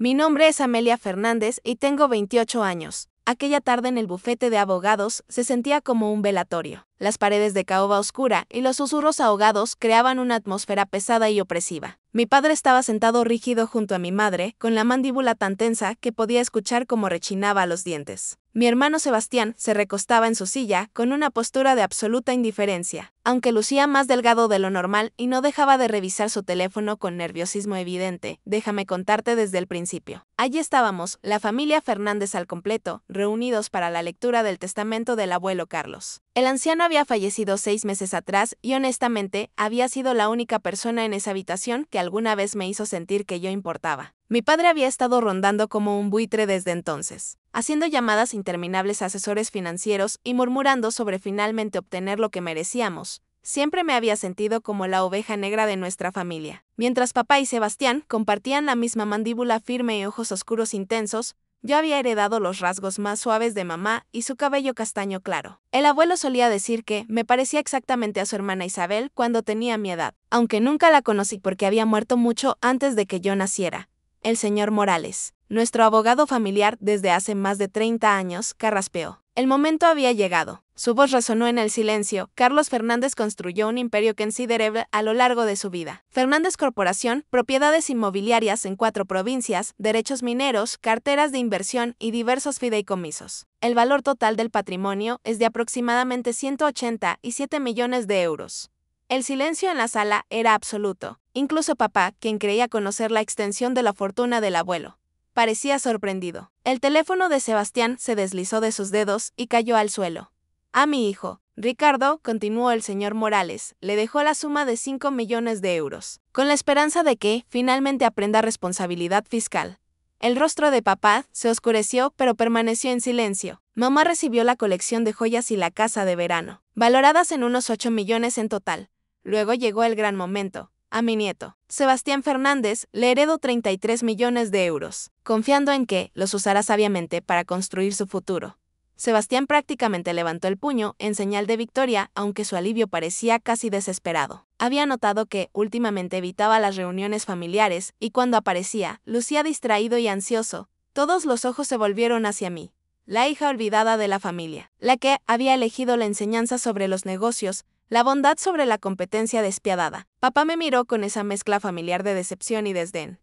Mi nombre es Amelia Fernández y tengo 28 años. Aquella tarde en el bufete de abogados se sentía como un velatorio. Las paredes de caoba oscura y los susurros ahogados creaban una atmósfera pesada y opresiva. Mi padre estaba sentado rígido junto a mi madre, con la mandíbula tan tensa que podía escuchar cómo rechinaba los dientes. Mi hermano Sebastián se recostaba en su silla con una postura de absoluta indiferencia, aunque lucía más delgado de lo normal y no dejaba de revisar su teléfono con nerviosismo evidente. Déjame contarte desde el principio. Allí estábamos, la familia Fernández al completo, reunidos para la lectura del testamento del abuelo Carlos. El anciano había fallecido 6 meses atrás y honestamente había sido la única persona en esa habitación que alguna vez me hizo sentir que yo importaba. Mi padre había estado rondando como un buitre desde entonces, haciendo llamadas interminables a asesores financieros y murmurando sobre finalmente obtener lo que merecíamos. Siempre me había sentido como la oveja negra de nuestra familia. Mientras papá y Sebastián compartían la misma mandíbula firme y ojos oscuros intensos, yo había heredado los rasgos más suaves de mamá y su cabello castaño claro. El abuelo solía decir que me parecía exactamente a su hermana Isabel cuando tenía mi edad, aunque nunca la conocí porque había muerto mucho antes de que yo naciera. El señor Morales, nuestro abogado familiar desde hace más de 30 años, carraspeó. El momento había llegado. Su voz resonó en el silencio. Carlos Fernández construyó un imperio considerable a lo largo de su vida. Fernández Corporación, propiedades inmobiliarias en 4 provincias, derechos mineros, carteras de inversión y diversos fideicomisos. El valor total del patrimonio es de aproximadamente 187 millones de euros. El silencio en la sala era absoluto. Incluso papá, quien creía conocer la extensión de la fortuna del abuelo, parecía sorprendido. El teléfono de Sebastián se deslizó de sus dedos y cayó al suelo. A mi hijo, Ricardo, continuó el señor Morales, le dejó la suma de 5 millones de euros, con la esperanza de que finalmente aprenda responsabilidad fiscal. El rostro de papá se oscureció pero permaneció en silencio. Mamá recibió la colección de joyas y la casa de verano, valoradas en unos 8 millones en total. Luego llegó el gran momento. A mi nieto, Sebastián Fernández, le heredó 33 millones de euros, confiando en que los usará sabiamente para construir su futuro. Sebastián prácticamente levantó el puño en señal de victoria, aunque su alivio parecía casi desesperado. Había notado que últimamente evitaba las reuniones familiares y cuando aparecía, lucía distraído y ansioso. Todos los ojos se volvieron hacia mí, la hija olvidada de la familia, la que había elegido la enseñanza sobre los negocios, la bondad sobre la competencia despiadada. Papá me miró con esa mezcla familiar de decepción y desdén.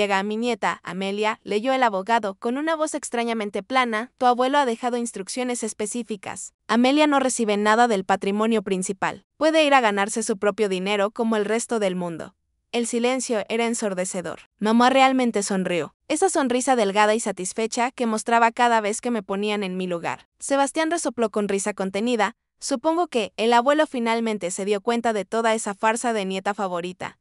A mi nieta, Amelia, leyó el abogado con una voz extrañamente plana. Tu abuelo ha dejado instrucciones específicas. Amelia no recibe nada del patrimonio principal. Puede ir a ganarse su propio dinero como el resto del mundo. El silencio era ensordecedor. Mamá realmente sonrió. Esa sonrisa delgada y satisfecha que mostraba cada vez que me ponían en mi lugar. Sebastián resopló con risa contenida. Supongo que el abuelo finalmente se dio cuenta de toda esa farsa de nieta favorita,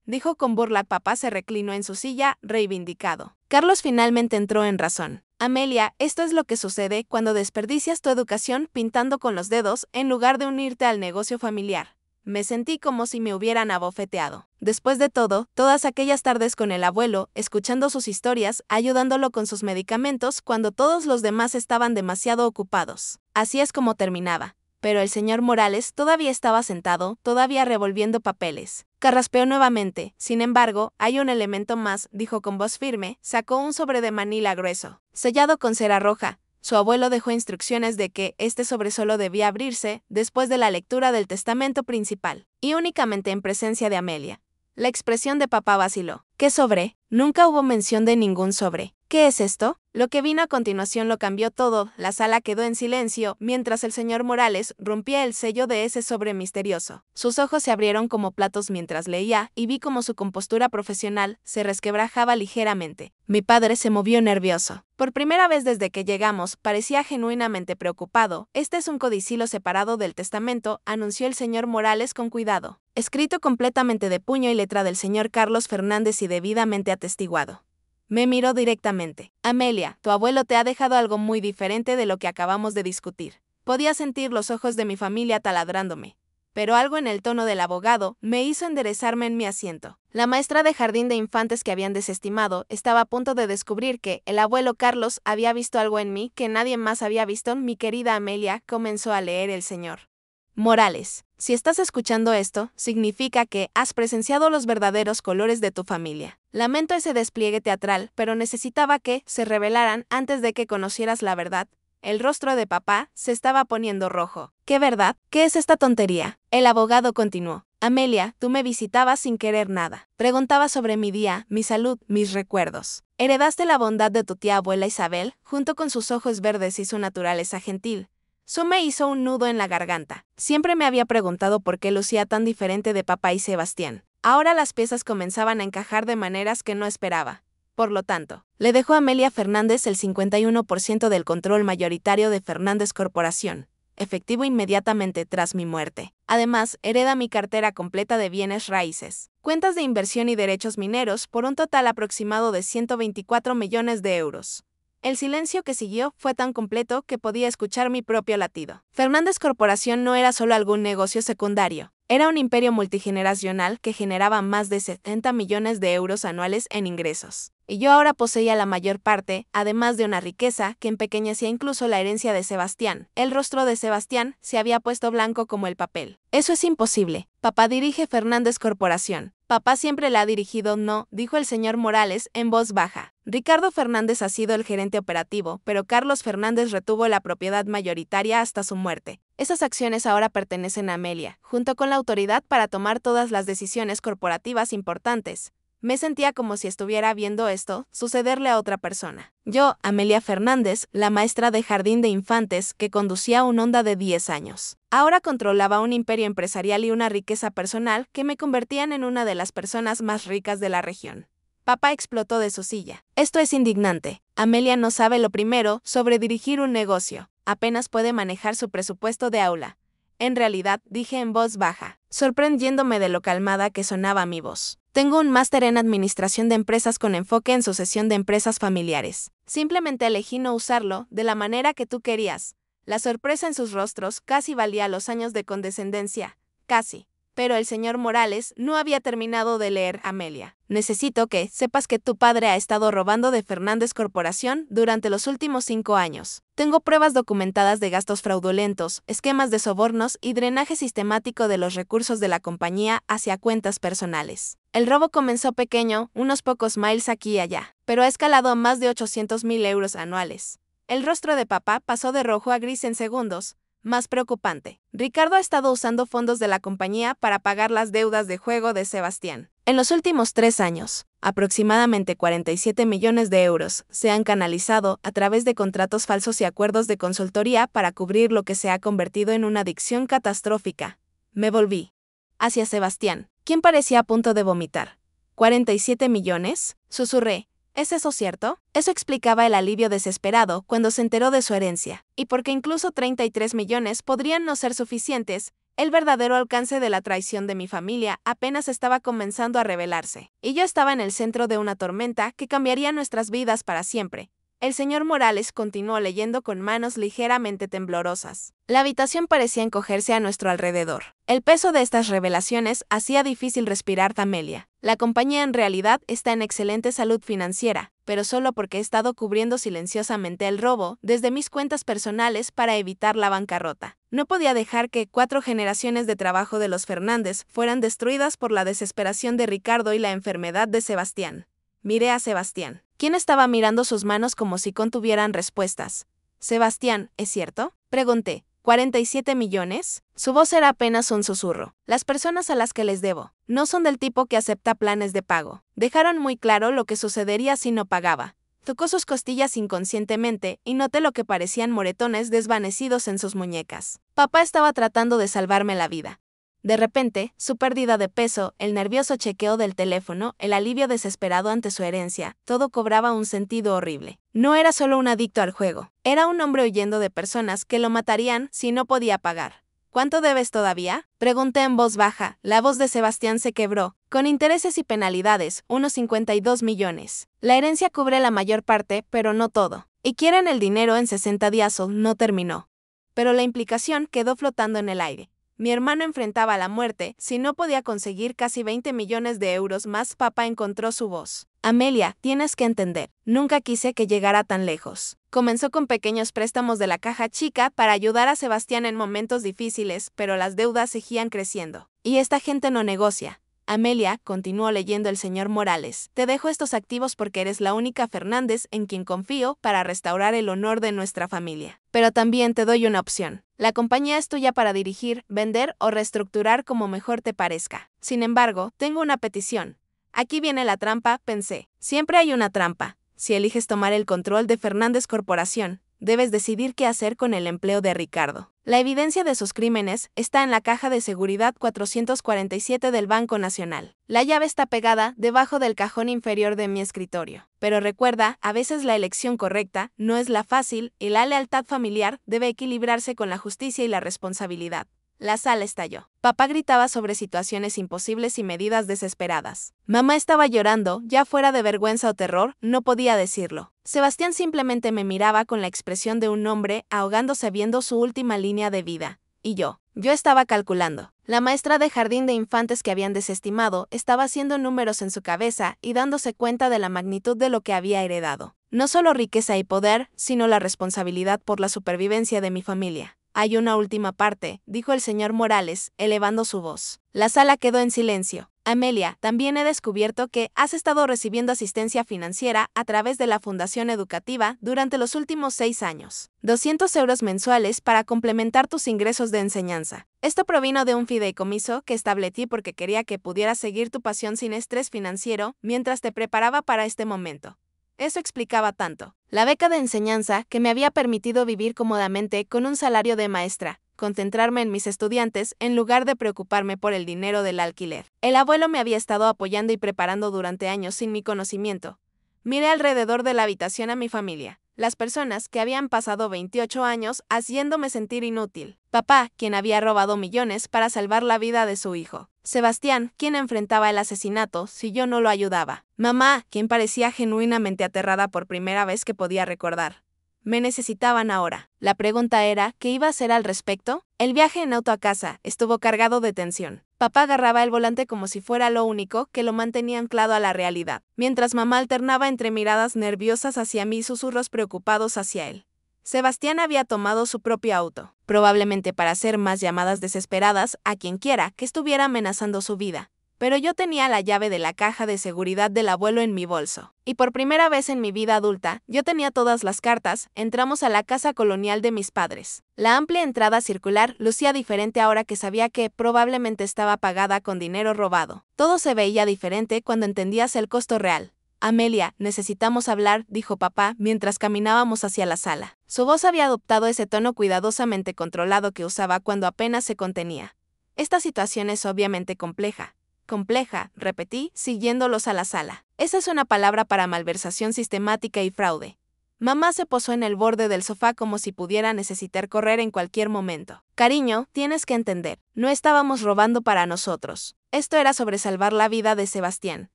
dijo con burla. Papá se reclinó en su silla, reivindicado. Carlos finalmente entró en razón. Amelia, esto es lo que sucede cuando desperdicias tu educación pintando con los dedos en lugar de unirte al negocio familiar. Me sentí como si me hubieran abofeteado. Después de todo, todas aquellas tardes con el abuelo, escuchando sus historias, ayudándolo con sus medicamentos cuando todos los demás estaban demasiado ocupados. Así es como terminaba. Pero el señor Morales todavía estaba sentado, todavía revolviendo papeles. Carraspeó nuevamente. Sin embargo, hay un elemento más, dijo con voz firme. Sacó un sobre de manila grueso, sellado con cera roja. Su abuelo dejó instrucciones de que este sobre solo debía abrirse después de la lectura del testamento principal, y únicamente en presencia de Amelia. La expresión de papá vaciló. ¿Qué sobre? Nunca hubo mención de ningún sobre. ¿Qué es esto? Lo que vino a continuación lo cambió todo. La sala quedó en silencio mientras el señor Morales rompía el sello de ese sobre misterioso. Sus ojos se abrieron como platos mientras leía y vi como su compostura profesional se resquebrajaba ligeramente. Mi padre se movió nervioso. Por primera vez desde que llegamos, parecía genuinamente preocupado. Este es un codicilo separado del testamento, anunció el señor Morales con cuidado. Escrito completamente de puño y letra del señor Carlos Fernández y debidamente atestiguado. Me miró directamente. Amelia, tu abuelo te ha dejado algo muy diferente de lo que acabamos de discutir. Podía sentir los ojos de mi familia taladrándome. Pero algo en el tono del abogado me hizo enderezarme en mi asiento. La maestra de jardín de infantes que habían desestimado estaba a punto de descubrir que el abuelo Carlos había visto algo en mí que nadie más había visto. Mi querida Amelia, comenzó a leer el señor Morales, si estás escuchando esto, significa que has presenciado los verdaderos colores de tu familia. Lamento ese despliegue teatral, pero necesitaba que se revelaran antes de que conocieras la verdad. El rostro de papá se estaba poniendo rojo. ¿Qué verdad? ¿Qué es esta tontería? El abogado continuó. Amelia, tú me visitabas sin querer nada. Preguntabas sobre mi día, mi salud, mis recuerdos. Heredaste la bondad de tu tía abuela Isabel, junto con sus ojos verdes y su naturaleza gentil. Eso me hizo un nudo en la garganta. Siempre me había preguntado por qué lucía tan diferente de papá y Sebastián. Ahora las piezas comenzaban a encajar de maneras que no esperaba. Por lo tanto, le dejó a Amelia Fernández el 51% del control mayoritario de Fernández Corporación, efectivo inmediatamente tras mi muerte. Además, hereda mi cartera completa de bienes raíces, cuentas de inversión y derechos mineros por un total aproximado de 124 millones de euros. El silencio que siguió fue tan completo que podía escuchar mi propio latido. Fernández Corporación no era solo algún negocio secundario. Era un imperio multigeneracional que generaba más de 70 millones de euros anuales en ingresos. Y yo ahora poseía la mayor parte, además de una riqueza que empequeñecía incluso la herencia de Sebastián. El rostro de Sebastián se había puesto blanco como el papel. Eso es imposible. Papá dirige Fernández Corporación. Papá siempre la ha dirigido, no, dijo el señor Morales en voz baja. Ricardo Fernández ha sido el gerente operativo, pero Carlos Fernández retuvo la propiedad mayoritaria hasta su muerte. Esas acciones ahora pertenecen a Amelia, junto con la autoridad para tomar todas las decisiones corporativas importantes. Me sentía como si estuviera viendo esto sucederle a otra persona. Yo, Amelia Fernández, la maestra de jardín de infantes que conducía un Honda de 10 años. Ahora controlaba un imperio empresarial y una riqueza personal que me convertían en una de las personas más ricas de la región. Papá explotó de su silla. Esto es indignante. Amelia no sabe lo primero sobre dirigir un negocio. Apenas puede manejar su presupuesto de aula. En realidad, dije en voz baja, sorprendiéndome de lo calmada que sonaba mi voz. Tengo un máster en administración de empresas con enfoque en sucesión de empresas familiares. Simplemente elegí no usarlo de la manera que tú querías. La sorpresa en sus rostros casi valía los años de condescendencia. Casi. Pero el señor Morales no había terminado de leer Amelia. Necesito que sepas que tu padre ha estado robando de Fernández Corporación durante los últimos 5 años. Tengo pruebas documentadas de gastos fraudulentos, esquemas de sobornos y drenaje sistemático de los recursos de la compañía hacia cuentas personales. El robo comenzó pequeño, unos pocos miles aquí y allá, pero ha escalado a más de 800.000 euros anuales. El rostro de papá pasó de rojo a gris en segundos. Más preocupante, Ricardo ha estado usando fondos de la compañía para pagar las deudas de juego de Sebastián. En los últimos 3 años, aproximadamente 47 millones de euros se han canalizado a través de contratos falsos y acuerdos de consultoría para cubrir lo que se ha convertido en una adicción catastrófica. Me volví hacia Sebastián, quien parecía a punto de vomitar. ¿47 millones? Susurré. ¿Es eso cierto? Eso explicaba el alivio desesperado cuando se enteró de su herencia, y porque incluso 33 millones podrían no ser suficientes, el verdadero alcance de la traición de mi familia apenas estaba comenzando a revelarse, y yo estaba en el centro de una tormenta que cambiaría nuestras vidas para siempre. El señor Morales continuó leyendo con manos ligeramente temblorosas. La habitación parecía encogerse a nuestro alrededor. El peso de estas revelaciones hacía difícil respirar a Amelia. La compañía en realidad está en excelente salud financiera, pero solo porque he estado cubriendo silenciosamente el robo desde mis cuentas personales para evitar la bancarrota. No podía dejar que 4 generaciones de trabajo de los Fernández fueran destruidas por la desesperación de Ricardo y la enfermedad de Sebastián. Miré a Sebastián, quien estaba mirando sus manos como si contuvieran respuestas. Sebastián, ¿es cierto? Pregunté. ¿47 millones? Su voz era apenas un susurro. Las personas a las que les debo no son del tipo que acepta planes de pago. Dejaron muy claro lo que sucedería si no pagaba. Tocó sus costillas inconscientemente y noté lo que parecían moretones desvanecidos en sus muñecas. Papá estaba tratando de salvarme la vida. De repente, su pérdida de peso, el nervioso chequeo del teléfono, el alivio desesperado ante su herencia, todo cobraba un sentido horrible. No era solo un adicto al juego, era un hombre huyendo de personas que lo matarían si no podía pagar. ¿Cuánto debes todavía? Pregunté en voz baja. La voz de Sebastián se quebró. Con intereses y penalidades, unos 52 millones. La herencia cubre la mayor parte, pero no todo. Y quieren el dinero en 60 días o no terminó. Pero la implicación quedó flotando en el aire. Mi hermano enfrentaba la muerte si no podía conseguir casi 20 millones de euros más. Papá encontró su voz. Amelia, tienes que entender, nunca quise que llegara tan lejos. Comenzó con pequeños préstamos de la caja chica para ayudar a Sebastián en momentos difíciles, pero las deudas seguían creciendo. Y esta gente no negocia. Amelia, continuó leyendo el señor Morales, te dejo estos activos porque eres la única Fernández en quien confío para restaurar el honor de nuestra familia. Pero también te doy una opción. La compañía es tuya para dirigir, vender o reestructurar como mejor te parezca. Sin embargo, tengo una petición. Aquí viene la trampa, pensé. Siempre hay una trampa. Si eliges tomar el control de Fernández Corporación, debes decidir qué hacer con el empleo de Ricardo. La evidencia de sus crímenes está en la caja de seguridad 447 del Banco Nacional. La llave está pegada debajo del cajón inferior de mi escritorio. Pero recuerda, a veces la elección correcta no es la fácil y la lealtad familiar debe equilibrarse con la justicia y la responsabilidad. La sala estalló. Papá gritaba sobre situaciones imposibles y medidas desesperadas. Mamá estaba llorando, ya fuera de vergüenza o terror, no podía decirlo. Sebastián simplemente me miraba con la expresión de un hombre ahogándose viendo su última línea de vida. Y yo estaba calculando. La maestra de jardín de infantes que habían desestimado estaba haciendo números en su cabeza y dándose cuenta de la magnitud de lo que había heredado. No solo riqueza y poder, sino la responsabilidad por la supervivencia de mi familia. Hay una última parte, dijo el señor Morales, elevando su voz. La sala quedó en silencio. Amelia, también he descubierto que has estado recibiendo asistencia financiera a través de la Fundación Educativa durante los últimos 6 años. 200 euros mensuales para complementar tus ingresos de enseñanza. Esto provino de un fideicomiso que establecí porque quería que pudieras seguir tu pasión sin estrés financiero mientras te preparaba para este momento. Eso explicaba tanto. La beca de enseñanza que me había permitido vivir cómodamente con un salario de maestra, concentrarme en mis estudiantes en lugar de preocuparme por el dinero del alquiler. El abuelo me había estado apoyando y preparando durante años sin mi conocimiento. Miré alrededor de la habitación a mi familia, las personas que habían pasado 28 años haciéndome sentir inútil. Papá, quien había robado millones para salvar la vida de su hijo. Sebastián, quien enfrentaba el asesinato si yo no lo ayudaba. Mamá, quien parecía genuinamente aterrada por primera vez que podía recordar. Me necesitaban ahora. La pregunta era, ¿qué iba a hacer al respecto? El viaje en auto a casa estuvo cargado de tensión. Papá agarraba el volante como si fuera lo único que lo mantenía anclado a la realidad, mientras mamá alternaba entre miradas nerviosas hacia mí y susurros preocupados hacia él. Sebastián había tomado su propio auto, probablemente para hacer más llamadas desesperadas a quien quiera que estuviera amenazando su vida. Pero yo tenía la llave de la caja de seguridad del abuelo en mi bolso. Y por primera vez en mi vida adulta, yo tenía todas las cartas. Entramos a la casa colonial de mis padres. La amplia entrada circular lucía diferente ahora que sabía que probablemente estaba pagada con dinero robado. Todo se veía diferente cuando entendías el costo real. Amelia, necesitamos hablar, dijo papá mientras caminábamos hacia la sala. Su voz había adoptado ese tono cuidadosamente controlado que usaba cuando apenas se contenía. Esta situación es obviamente compleja. Compleja, repetí, siguiéndolos a la sala. Esa es una palabra para malversación sistemática y fraude. Mamá se posó en el borde del sofá como si pudiera necesitar correr en cualquier momento. Cariño, tienes que entender, no estábamos robando para nosotros. Esto era sobre salvar la vida de Sebastián.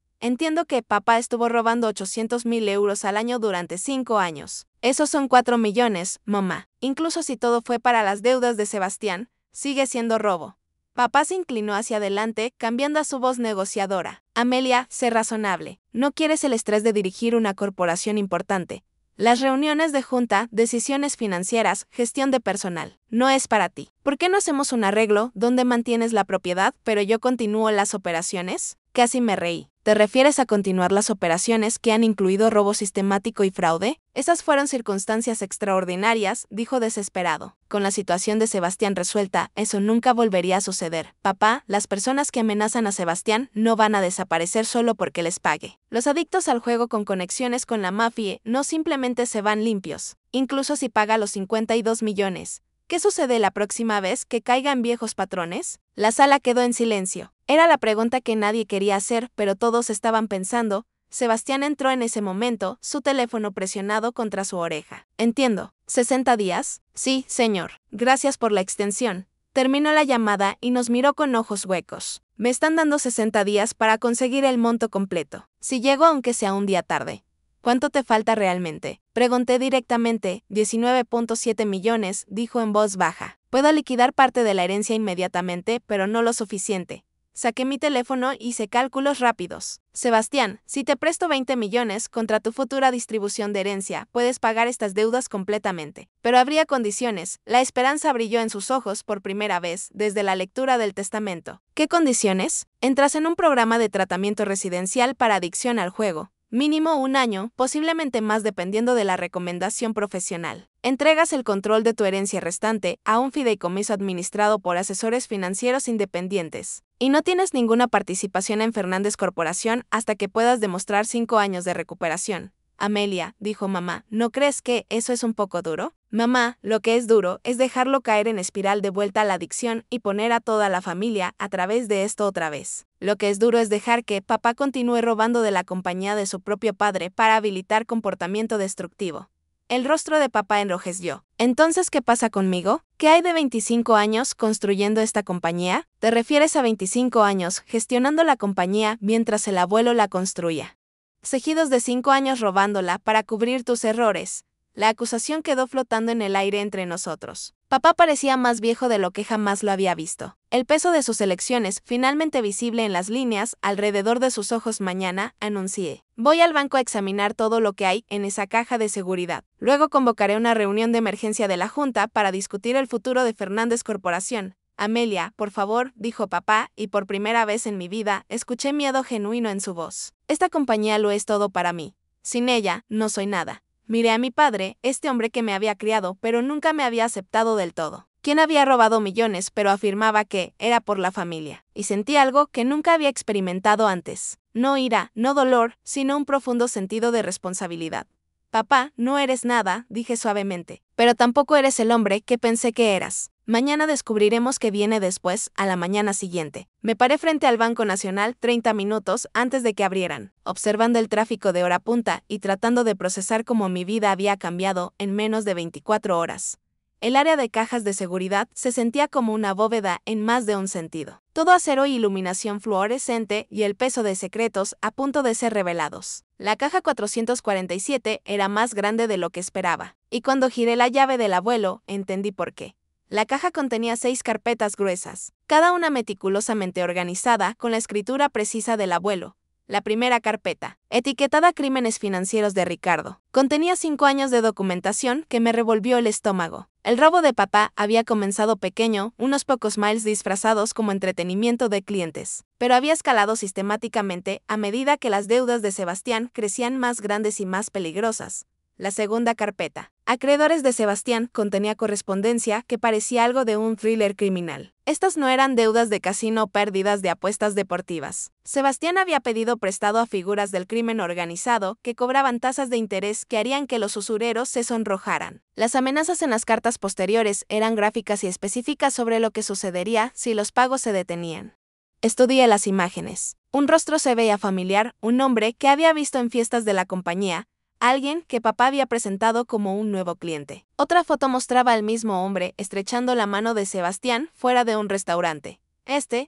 Entiendo que papá estuvo robando 800.000 euros al año durante 5 años. Esos son 4 millones, mamá. Incluso si todo fue para las deudas de Sebastián, sigue siendo robo. Papá se inclinó hacia adelante, cambiando a su voz negociadora. Amelia, sé razonable. No quieres el estrés de dirigir una corporación importante. Las reuniones de junta, decisiones financieras, gestión de personal. No es para ti. ¿Por qué no hacemos un arreglo donde mantienes la propiedad, pero yo continúo las operaciones? Casi me reí. ¿Te refieres a continuar las operaciones que han incluido robo sistemático y fraude? Esas fueron circunstancias extraordinarias, dijo desesperado. Con la situación de Sebastián resuelta, eso nunca volvería a suceder. Papá, las personas que amenazan a Sebastián no van a desaparecer solo porque les pague. Los adictos al juego con conexiones con la mafia no simplemente se van limpios, incluso si paga los 52 millones. ¿Qué sucede la próxima vez que caigan viejos patrones? La sala quedó en silencio. Era la pregunta que nadie quería hacer, pero todos estaban pensando. Sebastián entró en ese momento, su teléfono presionado contra su oreja. Entiendo. ¿60 días? Sí, señor. Gracias por la extensión. Terminó la llamada y nos miró con ojos huecos. Me están dando 60 días para conseguir el monto completo. Si llego aunque sea un día tarde. ¿Cuánto te falta realmente? Pregunté directamente. 19.7 millones, dijo en voz baja. Puedo liquidar parte de la herencia inmediatamente, pero no lo suficiente. Saqué mi teléfono y hice cálculos rápidos. Sebastián, si te presto 20 millones contra tu futura distribución de herencia, puedes pagar estas deudas completamente. Pero habría condiciones. La esperanza brilló en sus ojos por primera vez desde la lectura del testamento. ¿Qué condiciones? Entras en un programa de tratamiento residencial para adicción al juego. Mínimo 1 año, posiblemente más dependiendo de la recomendación profesional. Entregas el control de tu herencia restante a un fideicomiso administrado por asesores financieros independientes. Y no tienes ninguna participación en Fernández Corporación hasta que puedas demostrar 5 años de recuperación. Amelia, dijo mamá, ¿no crees que eso es un poco duro? Mamá, lo que es duro es dejarlo caer en espiral de vuelta a la adicción y poner a toda la familia a través de esto otra vez. Lo que es duro es dejar que papá continúe robando de la compañía de su propio padre para habilitar comportamiento destructivo. El rostro de papá enrojeció. ¿Entonces qué pasa conmigo? ¿Qué hay de 25 años construyendo esta compañía? ¿Te refieres a 25 años gestionando la compañía mientras el abuelo la construía? Seguidos de 5 años robándola para cubrir tus errores. La acusación quedó flotando en el aire entre nosotros. Papá parecía más viejo de lo que jamás lo había visto. El peso de sus elecciones, finalmente visible en las líneas alrededor de sus ojos. Mañana, anuncié. Voy al banco a examinar todo lo que hay en esa caja de seguridad. Luego convocaré una reunión de emergencia de la Junta para discutir el futuro de Fernández Corporación. Amelia, por favor, dijo papá, y por primera vez en mi vida escuché miedo genuino en su voz. Esta compañía lo es todo para mí. Sin ella, no soy nada. Miré a mi padre, este hombre que me había criado, pero nunca me había aceptado del todo. Quien había robado millones, pero afirmaba que era por la familia. Y sentí algo que nunca había experimentado antes. No ira, no dolor, sino un profundo sentido de responsabilidad. Papá, no eres nada, dije suavemente. Pero tampoco eres el hombre que pensé que eras. Mañana descubriremos qué viene después, a la mañana siguiente. Me paré frente al Banco Nacional 30 minutos antes de que abrieran, observando el tráfico de hora punta y tratando de procesar cómo mi vida había cambiado en menos de 24 horas. El área de cajas de seguridad se sentía como una bóveda en más de un sentido. Todo acero y iluminación fluorescente y el peso de secretos a punto de ser revelados. La caja 447 era más grande de lo que esperaba, y cuando giré la llave del abuelo, entendí por qué. La caja contenía 6 carpetas gruesas, cada una meticulosamente organizada con la escritura precisa del abuelo. La primera carpeta, etiquetada Crímenes Financieros de Ricardo, contenía 5 años de documentación que me revolvió el estómago. El robo de papá había comenzado pequeño, unos pocos miles disfrazados como entretenimiento de clientes, pero había escalado sistemáticamente a medida que las deudas de Sebastián crecían más grandes y más peligrosas. La segunda carpeta, Acreedores de Sebastián, contenía correspondencia que parecía algo de un thriller criminal. Estas no eran deudas de casino o pérdidas de apuestas deportivas. Sebastián había pedido prestado a figuras del crimen organizado que cobraban tasas de interés que harían que los usureros se sonrojaran. Las amenazas en las cartas posteriores eran gráficas y específicas sobre lo que sucedería si los pagos se detenían. Estudié las imágenes. Un rostro se veía familiar, un hombre que había visto en fiestas de la compañía, alguien que papá había presentado como un nuevo cliente. Otra foto mostraba al mismo hombre estrechando la mano de Sebastián fuera de un restaurante.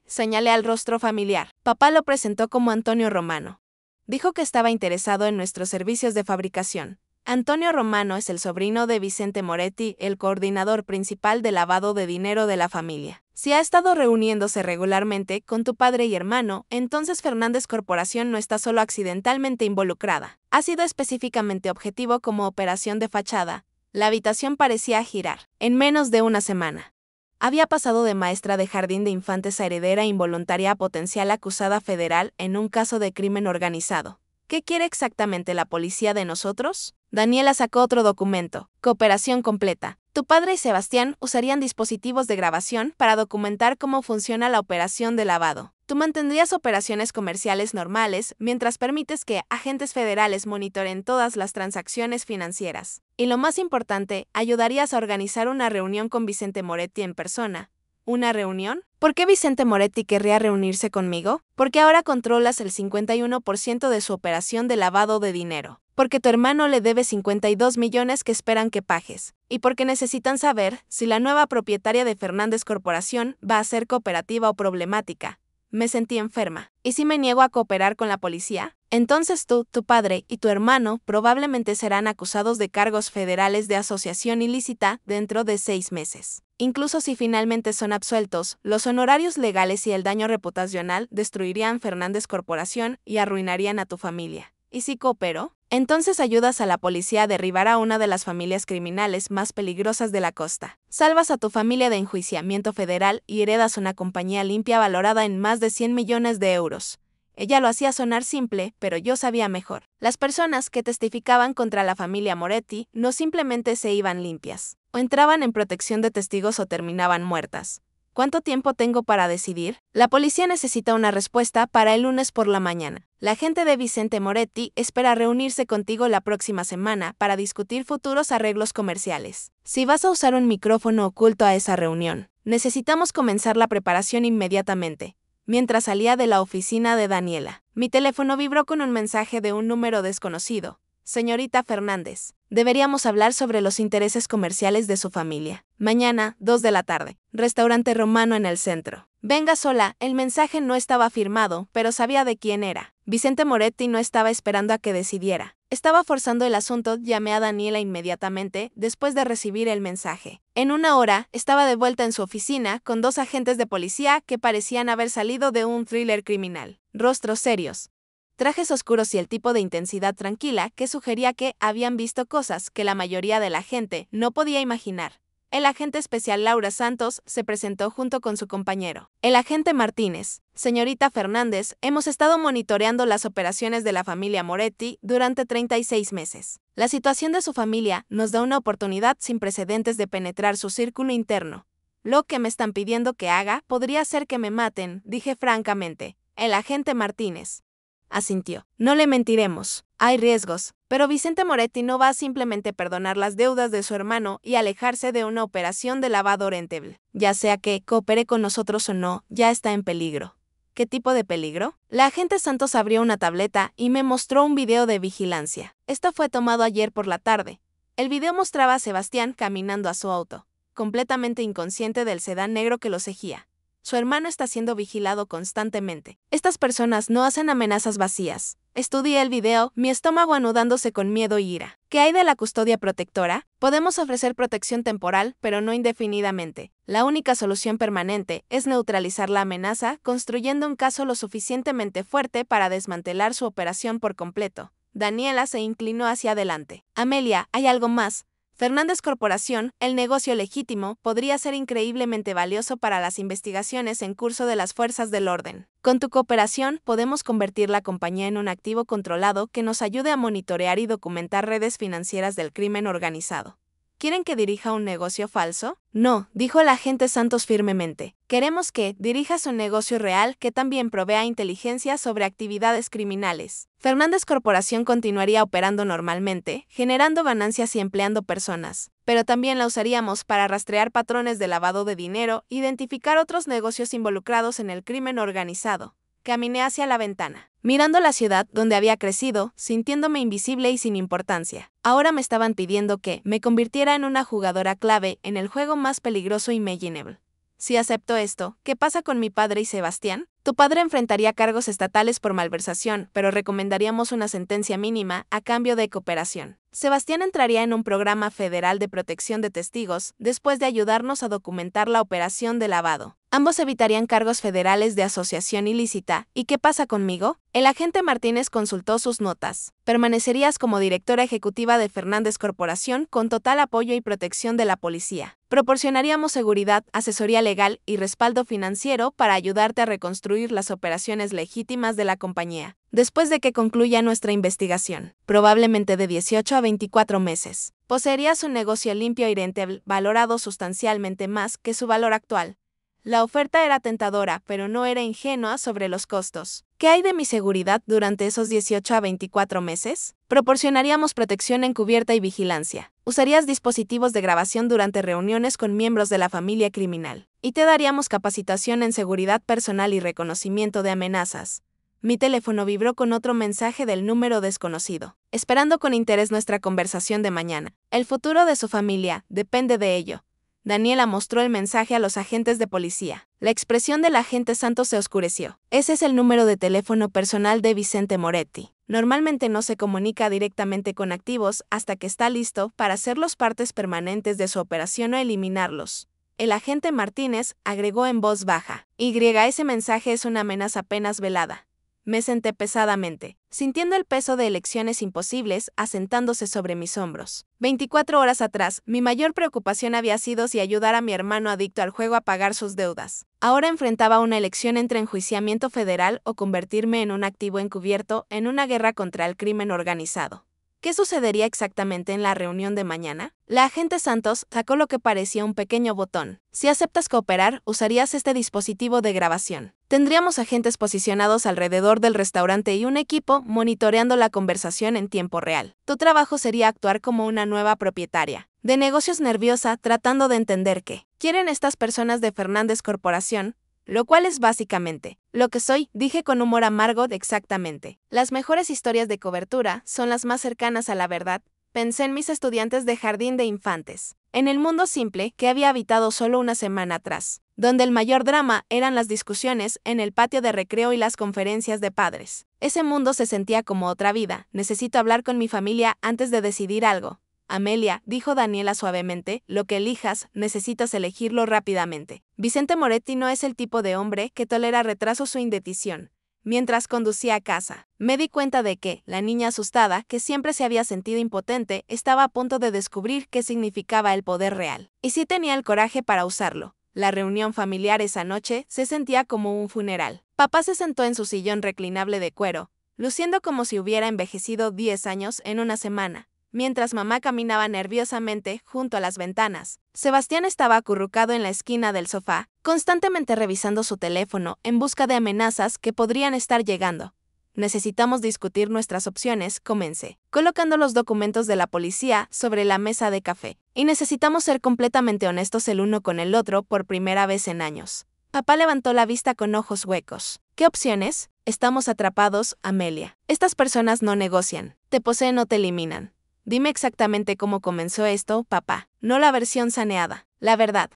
Señalé al rostro familiar. Papá lo presentó como Antonio Romano. Dijo que estaba interesado en nuestros servicios de fabricación. Antonio Romano es el sobrino de Vicente Moretti, el coordinador principal de lavado de dinero de la familia. Si ha estado reuniéndose regularmente con tu padre y hermano, entonces Fernández Corporación no está solo accidentalmente involucrada. Ha sido específicamente objetivo como operación de fachada. La habitación parecía girar. En menos de una semana. Había pasado de maestra de jardín de infantes a heredera involuntaria a potencial acusada federal en un caso de crimen organizado. ¿Qué quiere exactamente la policía de nosotros? Daniela sacó otro documento. Cooperación completa. Tu padre y Sebastián usarían dispositivos de grabación para documentar cómo funciona la operación de lavado. Tú mantendrías operaciones comerciales normales mientras permites que agentes federales monitoreen todas las transacciones financieras. Y lo más importante, ayudarías a organizar una reunión con Vicente Moretti en persona. ¿Una reunión? ¿Por qué Vicente Moretti querría reunirse conmigo? Porque ahora controlas el 51% de su operación de lavado de dinero. Porque tu hermano le debe 52 millones que esperan que pagues. Y porque necesitan saber si la nueva propietaria de Fernández Corporación va a ser cooperativa o problemática. Me sentí enferma. ¿Y si me niego a cooperar con la policía? Entonces tú, tu padre y tu hermano probablemente serán acusados de cargos federales de asociación ilícita dentro de 6 meses. Incluso si finalmente son absueltos, los honorarios legales y el daño reputacional destruirían Fernández Corporación y arruinarían a tu familia. ¿Y si cooperó? Entonces ayudas a la policía a derribar a una de las familias criminales más peligrosas de la costa. Salvas a tu familia de enjuiciamiento federal y heredas una compañía limpia valorada en más de 100 millones de euros. Ella lo hacía sonar simple, pero yo sabía mejor. Las personas que testificaban contra la familia Moretti no simplemente se iban limpias, o entraban en protección de testigos o terminaban muertas. ¿Cuánto tiempo tengo para decidir? La policía necesita una respuesta para el lunes por la mañana. La gente de Vicente Moretti espera reunirse contigo la próxima semana para discutir futuros arreglos comerciales. Si vas a usar un micrófono oculto a esa reunión, necesitamos comenzar la preparación inmediatamente. Mientras salía de la oficina de Daniela, mi teléfono vibró con un mensaje de un número desconocido. Señorita Fernández, deberíamos hablar sobre los intereses comerciales de su familia. Mañana, 2 de la tarde. Restaurante romano en el centro. Venga sola, el mensaje no estaba firmado, pero sabía de quién era. Vicente Moretti no estaba esperando a que decidiera. Estaba forzando el asunto. Llamé a Daniela inmediatamente después de recibir el mensaje. En una hora, estaba de vuelta en su oficina con 2 agentes de policía que parecían haber salido de un thriller criminal. Rostros serios, trajes oscuros y el tipo de intensidad tranquila que sugería que habían visto cosas que la mayoría de la gente no podía imaginar. El agente especial Laura Santos se presentó junto con su compañero, el agente Martínez. Señorita Fernández, hemos estado monitoreando las operaciones de la familia Moretti durante 36 meses. La situación de su familia nos da una oportunidad sin precedentes de penetrar su círculo interno. Lo que me están pidiendo que haga podría ser que me maten, dije francamente. El agente Martínez asintió. No le mentiremos, hay riesgos, pero Vicente Moretti no va a simplemente perdonar las deudas de su hermano y alejarse de una operación de lavado rentable. Ya sea que coopere con nosotros o no, ya está en peligro. ¿Qué tipo de peligro? La agente Santos abrió una tableta y me mostró un video de vigilancia. Esto fue tomado ayer por la tarde. El video mostraba a Sebastián caminando a su auto, completamente inconsciente del sedán negro que lo seguía. Su hermano está siendo vigilado constantemente. Estas personas no hacen amenazas vacías. Estudié el video, mi estómago anudándose con miedo y ira. ¿Qué hay de la custodia protectora? Podemos ofrecer protección temporal, pero no indefinidamente. La única solución permanente es neutralizar la amenaza, construyendo un caso lo suficientemente fuerte para desmantelar su operación por completo. Daniela se inclinó hacia adelante. Amelia, hay algo más. Fernández Corporación, el negocio legítimo, podría ser increíblemente valioso para las investigaciones en curso de las fuerzas del orden. Con tu cooperación, podemos convertir la compañía en un activo controlado que nos ayude a monitorear y documentar redes financieras del crimen organizado. ¿Quieren que dirija un negocio falso? No, dijo el agente Santos firmemente. Queremos que dirijas un negocio real que también provea inteligencia sobre actividades criminales. Fernández Corporación continuaría operando normalmente, generando ganancias y empleando personas, pero también la usaríamos para rastrear patrones de lavado de dinero, identificar otros negocios involucrados en el crimen organizado. Caminé hacia la ventana, mirando la ciudad donde había crecido, sintiéndome invisible y sin importancia. Ahora me estaban pidiendo que me convirtiera en una jugadora clave en el juego más peligroso imaginable. Si acepto esto, ¿qué pasa con mi padre y Sebastián? Tu padre enfrentaría cargos estatales por malversación, pero recomendaríamos una sentencia mínima a cambio de cooperación. Sebastián entraría en un programa federal de protección de testigos después de ayudarnos a documentar la operación de lavado. Ambos evitarían cargos federales de asociación ilícita. ¿Y qué pasa conmigo? El agente Martínez consultó sus notas. Permanecerías como directora ejecutiva de Fernández Corporación con total apoyo y protección de la policía. Proporcionaríamos seguridad, asesoría legal y respaldo financiero para ayudarte a reconstruir las operaciones legítimas de la compañía, después de que concluya nuestra investigación, probablemente de 18 a 24 meses. Poseerías un negocio limpio y rentable, valorado sustancialmente más que su valor actual. La oferta era tentadora, pero no era ingenua sobre los costos. ¿Qué hay de mi seguridad durante esos 18 a 24 meses? Proporcionaríamos protección encubierta y vigilancia. Usarías dispositivos de grabación durante reuniones con miembros de la familia criminal. Y te daríamos capacitación en seguridad personal y reconocimiento de amenazas. Mi teléfono vibró con otro mensaje del número desconocido, esperando con interés nuestra conversación de mañana. El futuro de su familia depende de ello. Daniela mostró el mensaje a los agentes de policía. La expresión del agente Santos se oscureció. Ese es el número de teléfono personal de Vicente Moretti. Normalmente no se comunica directamente con activos hasta que está listo para hacerlos partes permanentes de su operación o eliminarlos. el agente Martínez agregó en voz baja. Ese mensaje es una amenaza apenas velada. Me senté pesadamente, sintiendo el peso de elecciones imposibles asentándose sobre mis hombros. 24 horas atrás, mi mayor preocupación había sido si ayudar a mi hermano adicto al juego a pagar sus deudas. Ahora enfrentaba una elección entre enjuiciamiento federal o convertirme en un activo encubierto en una guerra contra el crimen organizado. ¿Qué sucedería exactamente en la reunión de mañana? La agente Santos sacó lo que parecía un pequeño botón. Si aceptas cooperar, usarías este dispositivo de grabación. Tendríamos agentes posicionados alrededor del restaurante y un equipo monitoreando la conversación en tiempo real. Tu trabajo sería actuar como una nueva propietaria de negocios nerviosa tratando de entender qué quieren estas personas de Fernández Corporación, lo cual es básicamente lo que soy, dije con humor amargo de exactamente. Las mejores historias de cobertura son las más cercanas a la verdad, pensé en mis estudiantes de jardín de infantes, en el mundo simple que había habitado solo una semana atrás, donde el mayor drama eran las discusiones en el patio de recreo y las conferencias de padres. Ese mundo se sentía como otra vida, necesito hablar con mi familia antes de decidir algo. Amelia, dijo Daniela suavemente, lo que elijas, necesitas elegirlo rápidamente. Vicente Moretti no es el tipo de hombre que tolera retrasos o indecisión. Mientras conducía a casa, me di cuenta de que, la niña asustada, que siempre se había sentido impotente, estaba a punto de descubrir qué significaba el poder real. Y sí tenía el coraje para usarlo. La reunión familiar esa noche se sentía como un funeral. Papá se sentó en su sillón reclinable de cuero, luciendo como si hubiera envejecido 10 años en una semana. Mientras mamá caminaba nerviosamente junto a las ventanas, Sebastián estaba acurrucado en la esquina del sofá, constantemente revisando su teléfono en busca de amenazas que podrían estar llegando. Necesitamos discutir nuestras opciones, comencé, colocando los documentos de la policía sobre la mesa de café. Y necesitamos ser completamente honestos el uno con el otro por primera vez en años. Papá levantó la vista con ojos huecos. ¿Qué opciones? Estamos atrapados, Amelia. Estas personas no negocian. Te poseen o te eliminan. Dime exactamente cómo comenzó esto, papá, no la versión saneada, la verdad.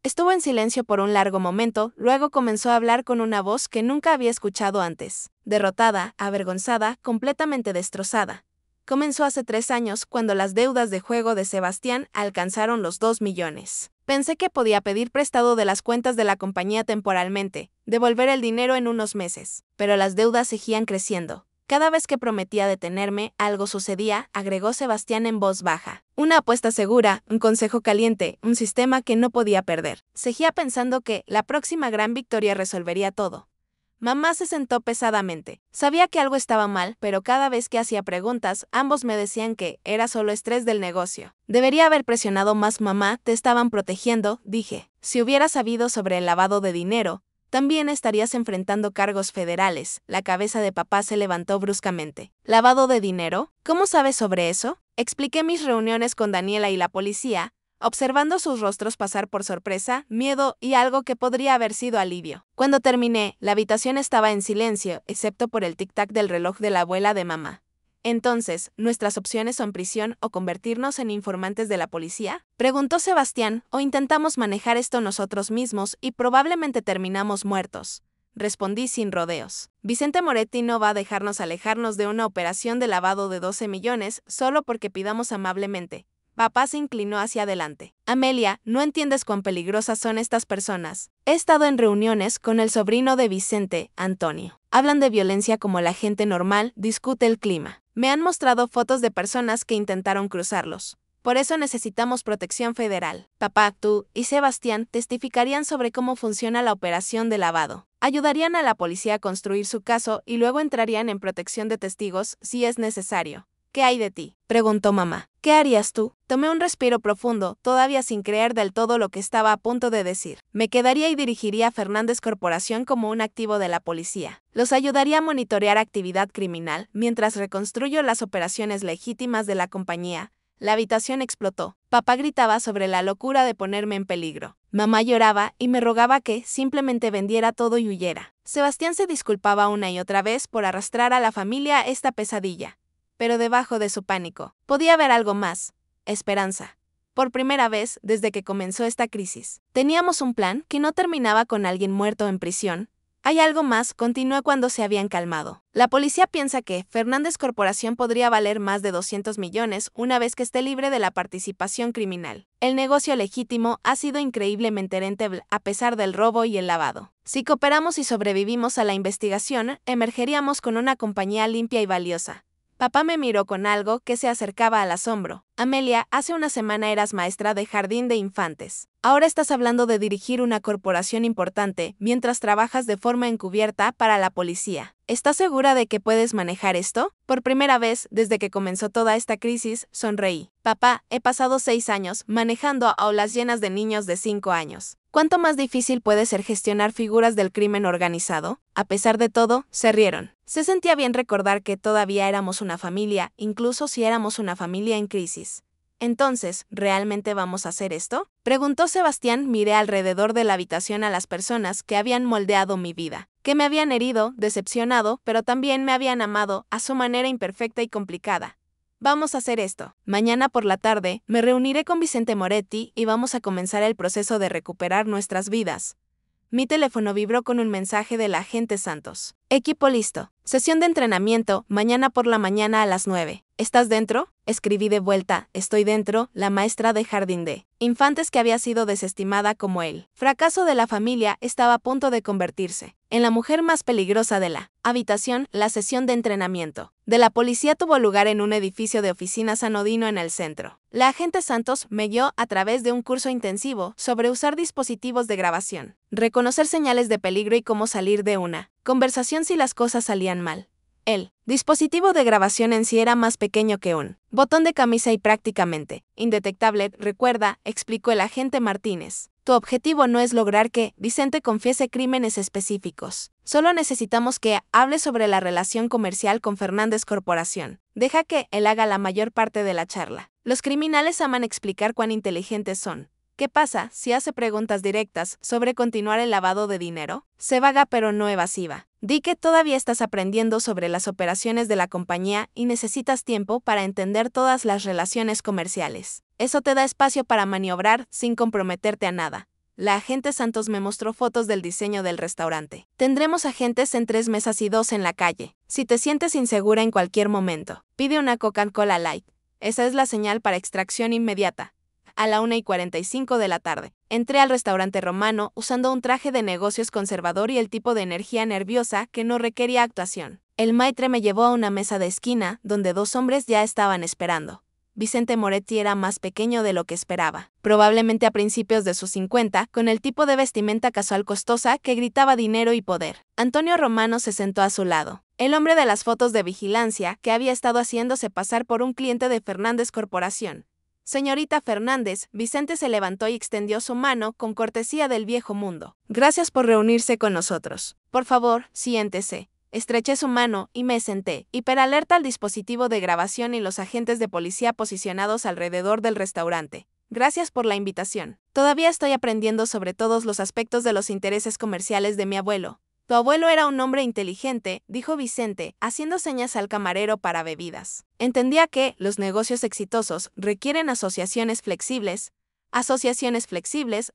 Estuvo en silencio por un largo momento, luego comenzó a hablar con una voz que nunca había escuchado antes. Derrotada, avergonzada, completamente destrozada. Comenzó hace 3 años, cuando las deudas de juego de Sebastián alcanzaron los 2 millones. Pensé que podía pedir prestado de las cuentas de la compañía temporalmente, devolver el dinero en unos meses, pero las deudas seguían creciendo. Cada vez que prometía detenerme, algo sucedía, agregó Sebastián en voz baja. Una apuesta segura, un consejo caliente, un sistema que no podía perder. Seguía pensando que la próxima gran victoria resolvería todo. Mamá se sentó pesadamente. Sabía que algo estaba mal, pero cada vez que hacía preguntas, ambos me decían que era solo estrés del negocio. Debería haber presionado más, mamá, te estaban protegiendo, dije. Si hubiera sabido sobre el lavado de dinero, también estarías enfrentando cargos federales. La cabeza de papá se levantó bruscamente. ¿Lavado de dinero? ¿Cómo sabes sobre eso? Expliqué mis reuniones con Daniela y la policía, observando sus rostros pasar por sorpresa, miedo y algo que podría haber sido alivio. Cuando terminé, la habitación estaba en silencio, excepto por el tic-tac del reloj de la abuela de mamá. Entonces, ¿nuestras opciones son prisión o convertirnos en informantes de la policía? Preguntó Sebastián, o intentamos manejar esto nosotros mismos y probablemente terminamos muertos. Respondí sin rodeos. Vicente Moretti no va a dejarnos alejarnos de una operación de lavado de 12 millones solo porque pidamos amablemente. Papá se inclinó hacia adelante. Amelia, no entiendes cuán peligrosas son estas personas. He estado en reuniones con el sobrino de Vicente, Antonio. Hablan de violencia como la gente normal discute el clima. Me han mostrado fotos de personas que intentaron cruzarlos. Por eso necesitamos protección federal. Papá, tú y Sebastián testificarían sobre cómo funciona la operación de lavado. Ayudarían a la policía a construir su caso y luego entrarían en protección de testigos si es necesario. ¿Qué hay de ti?, preguntó mamá. ¿Qué harías tú? Tomé un respiro profundo, todavía sin creer del todo lo que estaba a punto de decir. Me quedaría y dirigiría a Fernández Corporación como un activo de la policía. Los ayudaría a monitorear actividad criminal mientras reconstruyo las operaciones legítimas de la compañía. La habitación explotó. Papá gritaba sobre la locura de ponerme en peligro. Mamá lloraba y me rogaba que simplemente vendiera todo y huyera. Sebastián se disculpaba una y otra vez por arrastrar a la familia a esta pesadilla. Pero debajo de su pánico, podía haber algo más: esperanza. Por primera vez desde que comenzó esta crisis, teníamos un plan que no terminaba con alguien muerto en prisión, Hay algo más, continuó cuando se habían calmado. La policía piensa que Fernández Corporación podría valer más de 200 millones una vez que esté libre de la participación criminal. El negocio legítimo ha sido increíblemente rentable a pesar del robo y el lavado. Si cooperamos y sobrevivimos a la investigación, emergeríamos con una compañía limpia y valiosa. Papá me miró con algo que se acercaba al asombro. Amelia, hace una semana eras maestra de jardín de infantes. Ahora estás hablando de dirigir una corporación importante mientras trabajas de forma encubierta para la policía. ¿Estás segura de que puedes manejar esto? Por primera vez desde que comenzó toda esta crisis, sonreí. Papá, he pasado 6 años manejando aulas llenas de niños de 5 años. ¿Cuánto más difícil puede ser gestionar figuras del crimen organizado? A pesar de todo, se rieron. Se sentía bien recordar que todavía éramos una familia, incluso si éramos una familia en crisis. Entonces, ¿realmente vamos a hacer esto? Preguntó Sebastián. Miré alrededor de la habitación a las personas que habían moldeado mi vida, que me habían herido, decepcionado, pero también me habían amado a su manera imperfecta y complicada. Vamos a hacer esto. Mañana por la tarde, me reuniré con Vicente Moretti y vamos a comenzar el proceso de recuperar nuestras vidas. Mi teléfono vibró con un mensaje del agente Santos. Equipo listo. Sesión de entrenamiento, mañana por la mañana a las 9. ¿Estás dentro? Escribí de vuelta, estoy dentro, la maestra de jardín de infantes que había sido desestimada como él. Fracaso de la familia estaba a punto de convertirse en la mujer más peligrosa de la habitación. La sesión de entrenamiento de la policía tuvo lugar en un edificio de oficinas anodino en el centro. La agente Santos me guió a través de un curso intensivo sobre usar dispositivos de grabación, reconocer señales de peligro y cómo salir de una conversación si las cosas salían mal. El dispositivo de grabación en sí era más pequeño que un botón de camisa y prácticamente indetectable, recuerda, explicó el agente Martínez. Tu objetivo no es lograr que Vicente confiese crímenes específicos. Solo necesitamos que hable sobre la relación comercial con Fernández Corporación. Deja que él haga la mayor parte de la charla. Los criminales aman explicar cuán inteligentes son. ¿Qué pasa si hace preguntas directas sobre continuar el lavado de dinero? Sé vaga pero no evasiva. Di que todavía estás aprendiendo sobre las operaciones de la compañía y necesitas tiempo para entender todas las relaciones comerciales. Eso te da espacio para maniobrar sin comprometerte a nada. La agente Santos me mostró fotos del diseño del restaurante. Tendremos agentes en 3 mesas y 2 en la calle. Si te sientes insegura en cualquier momento, pide una Coca-Cola Light. Esa es la señal para extracción inmediata. A la 1:45 de la tarde, entré al restaurante romano usando un traje de negocios conservador y el tipo de energía nerviosa que no requería actuación. El maitre me llevó a una mesa de esquina donde 2 hombres ya estaban esperando. Vicente Moretti era más pequeño de lo que esperaba, probablemente a principios de sus 50, con el tipo de vestimenta casual costosa que gritaba dinero y poder. Antonio Romano se sentó a su lado, el hombre de las fotos de vigilancia que había estado haciéndose pasar por un cliente de Fernández Corporación. Señorita Fernández, Vicente se levantó y extendió su mano con cortesía del viejo mundo. Gracias por reunirse con nosotros. Por favor, siéntese. Estreché su mano y me senté. Hiperalerta al dispositivo de grabación y los agentes de policía posicionados alrededor del restaurante. Gracias por la invitación. Todavía estoy aprendiendo sobre todos los aspectos de los intereses comerciales de mi abuelo. Tu abuelo era un hombre inteligente, dijo Vicente, haciendo señas al camarero para bebidas. Entendía que los negocios exitosos requieren asociaciones flexibles,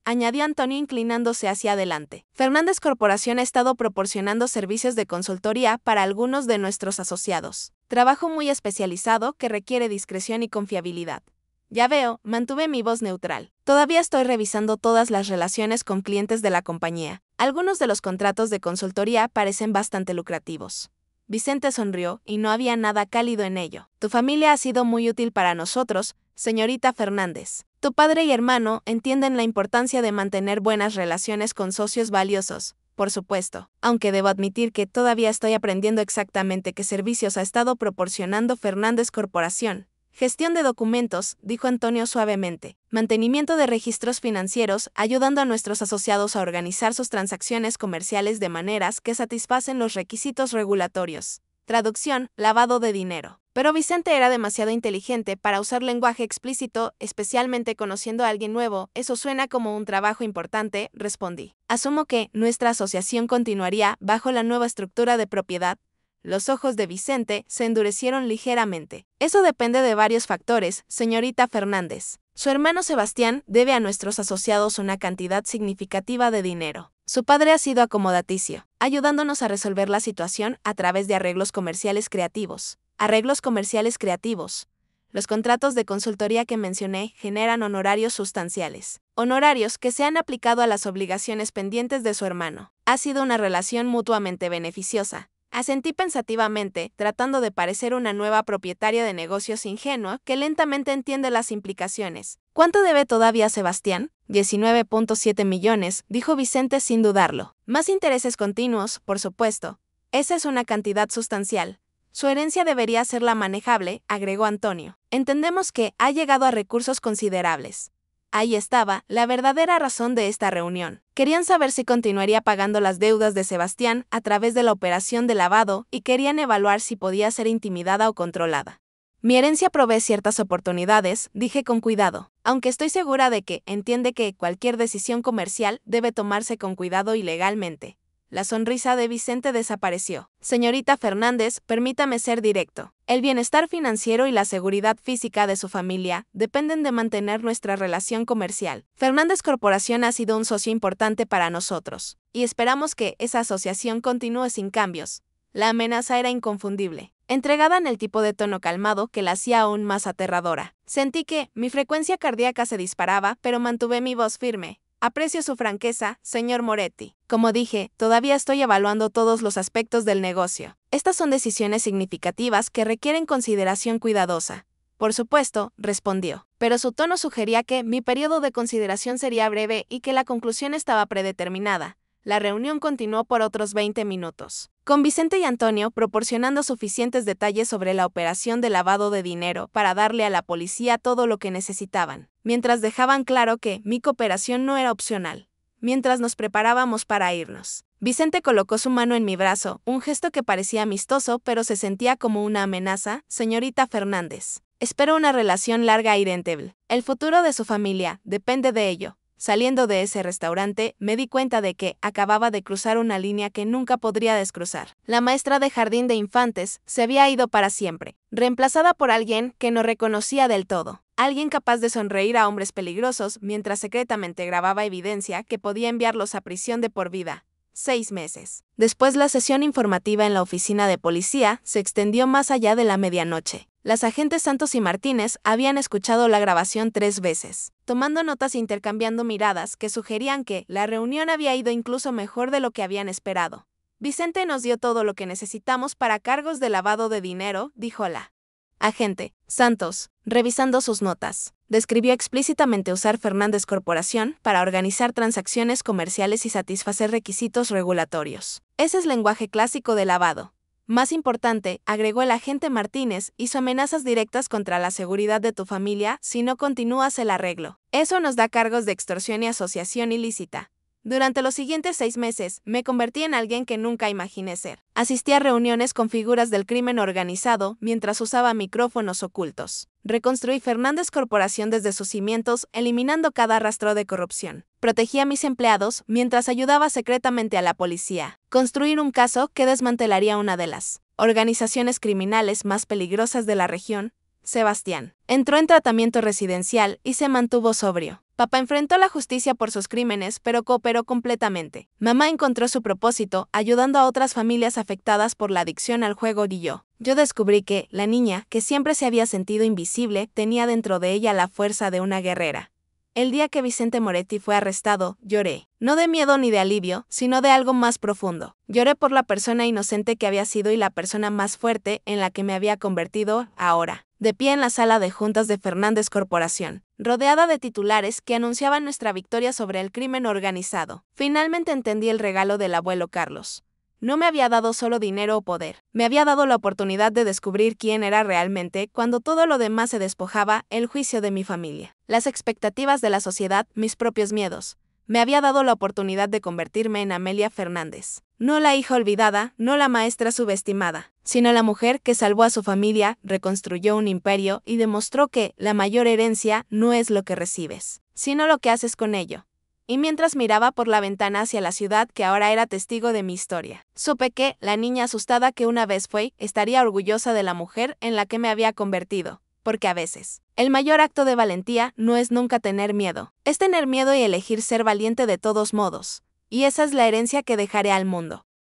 añadió Antonio inclinándose hacia adelante. Fernández Corporación ha estado proporcionando servicios de consultoría para algunos de nuestros asociados. Trabajo muy especializado que requiere discreción y confiabilidad. Ya veo, mantuve mi voz neutral. Todavía estoy revisando todas las relaciones con clientes de la compañía. Algunos de los contratos de consultoría parecen bastante lucrativos. Vicente sonrió y no había nada cálido en ello. Tu familia ha sido muy útil para nosotros, señorita Fernández. Tu padre y hermano entienden la importancia de mantener buenas relaciones con socios valiosos, por supuesto, aunque debo admitir que todavía estoy aprendiendo exactamente qué servicios ha estado proporcionando Fernández Corporación. Gestión de documentos, dijo Antonio suavemente. Mantenimiento de registros financieros, ayudando a nuestros asociados a organizar sus transacciones comerciales de maneras que satisfacen los requisitos regulatorios. Traducción, lavado de dinero. Pero Vicente era demasiado inteligente para usar lenguaje explícito, especialmente conociendo a alguien nuevo. Eso suena como un trabajo importante, respondí. Asumo que nuestra asociación continuaría bajo la nueva estructura de propiedad. Los ojos de Vicente se endurecieron ligeramente. Eso depende de varios factores, señorita Fernández. Su hermano Sebastián debe a nuestros asociados una cantidad significativa de dinero. Su padre ha sido acomodaticio, ayudándonos a resolver la situación a través de arreglos comerciales creativos. Arreglos comerciales creativos. Los contratos de consultoría que mencioné generan honorarios sustanciales. Honorarios que se han aplicado a las obligaciones pendientes de su hermano. Ha sido una relación mutuamente beneficiosa. Asentí pensativamente, tratando de parecer una nueva propietaria de negocios ingenua que lentamente entiende las implicaciones. ¿Cuánto debe todavía Sebastián? 19.7 millones, dijo Vicente sin dudarlo. Más intereses continuos, por supuesto. Esa es una cantidad sustancial. Su herencia debería serla manejable, agregó Antonio. Entendemos que ha llegado a recursos considerables. Ahí estaba la verdadera razón de esta reunión. Querían saber si continuaría pagando las deudas de Sebastián a través de la operación de lavado y querían evaluar si podía ser intimidada o controlada. Mi herencia provee ciertas oportunidades, dije con cuidado, aunque estoy segura de que entiende que cualquier decisión comercial debe tomarse con cuidado y legalmente. La sonrisa de Vicente desapareció. Señorita Fernández, permítame ser directo. El bienestar financiero y la seguridad física de su familia dependen de mantener nuestra relación comercial. Fernández Corporación ha sido un socio importante para nosotros, y esperamos que esa asociación continúe sin cambios. La amenaza era inconfundible, entregada en el tipo de tono calmado que la hacía aún más aterradora. Sentí que mi frecuencia cardíaca se disparaba, pero mantuve mi voz firme. Aprecio su franqueza, señor Moretti. Como dije, todavía estoy evaluando todos los aspectos del negocio. Estas son decisiones significativas que requieren consideración cuidadosa. Por supuesto, respondió, pero su tono sugería que mi periodo de consideración sería breve y que la conclusión estaba predeterminada. La reunión continuó por otros 20 minutos, con Vicente y Antonio proporcionando suficientes detalles sobre la operación de lavado de dinero para darle a la policía todo lo que necesitaban, mientras dejaban claro que mi cooperación no era opcional. Mientras nos preparábamos para irnos, Vicente colocó su mano en mi brazo, un gesto que parecía amistoso pero se sentía como una amenaza. Señorita Fernández, espero una relación larga y rentable. El futuro de su familia depende de ello. Saliendo de ese restaurante, me di cuenta de que acababa de cruzar una línea que nunca podría descruzar. La maestra de jardín de infantes se había ido para siempre, reemplazada por alguien que no reconocía del todo. Alguien capaz de sonreír a hombres peligrosos mientras secretamente grababa evidencia que podía enviarlos a prisión de por vida. 6 meses. Después, la sesión informativa en la oficina de policía se extendió más allá de la medianoche. Las agentes Santos y Martínez habían escuchado la grabación 3 veces, tomando notas e intercambiando miradas que sugerían que la reunión había ido incluso mejor de lo que habían esperado. Vicente nos dio todo lo que necesitamos para cargos de lavado de dinero, dijo la agente Santos, revisando sus notas. Describió explícitamente usar Fernández Corporación para organizar transacciones comerciales y satisfacer requisitos regulatorios. Ese es lenguaje clásico de lavado. Más importante, agregó el agente Martínez, hizo amenazas directas contra la seguridad de tu familia si no continúas el arreglo. Eso nos da cargos de extorsión y asociación ilícita. Durante los siguientes 6 meses, me convertí en alguien que nunca imaginé ser. Asistí a reuniones con figuras del crimen organizado mientras usaba micrófonos ocultos. Reconstruí Fernández Corporación desde sus cimientos, eliminando cada rastro de corrupción. Protegí a mis empleados mientras ayudaba secretamente a la policía. Construir un caso que desmantelaría una de las organizaciones criminales más peligrosas de la región. Sebastián entró en tratamiento residencial y se mantuvo sobrio. Papá enfrentó la justicia por sus crímenes, pero cooperó completamente. Mamá encontró su propósito, ayudando a otras familias afectadas por la adicción al juego y yo descubrí que la niña, que siempre se había sentido invisible, tenía dentro de ella la fuerza de una guerrera. El día que Vicente Moretti fue arrestado, lloré. No de miedo ni de alivio, sino de algo más profundo. Lloré por la persona inocente que había sido y la persona más fuerte en la que me había convertido ahora. De pie en la sala de juntas de Fernández Corporación, rodeada de titulares que anunciaban nuestra victoria sobre el crimen organizado, finalmente entendí el regalo del abuelo Carlos. No me había dado solo dinero o poder, me había dado la oportunidad de descubrir quién era realmente cuando todo lo demás se despojaba, el juicio de mi familia, las expectativas de la sociedad, mis propios miedos. Me había dado la oportunidad de convertirme en Amelia Fernández. No la hija olvidada, no la maestra subestimada, sino la mujer que salvó a su familia, reconstruyó un imperio y demostró que la mayor herencia no es lo que recibes, sino lo que haces con ello. Y mientras miraba por la ventana hacia la ciudad que ahora era testigo de mi historia, supe que la niña asustada que una vez fue, estaría orgullosa de la mujer en la que me había convertido. Porque a veces, el mayor acto de valentía no es nunca tener miedo, es tener miedo y elegir ser valiente de todos modos. Y esa es la herencia que dejaré al mundo.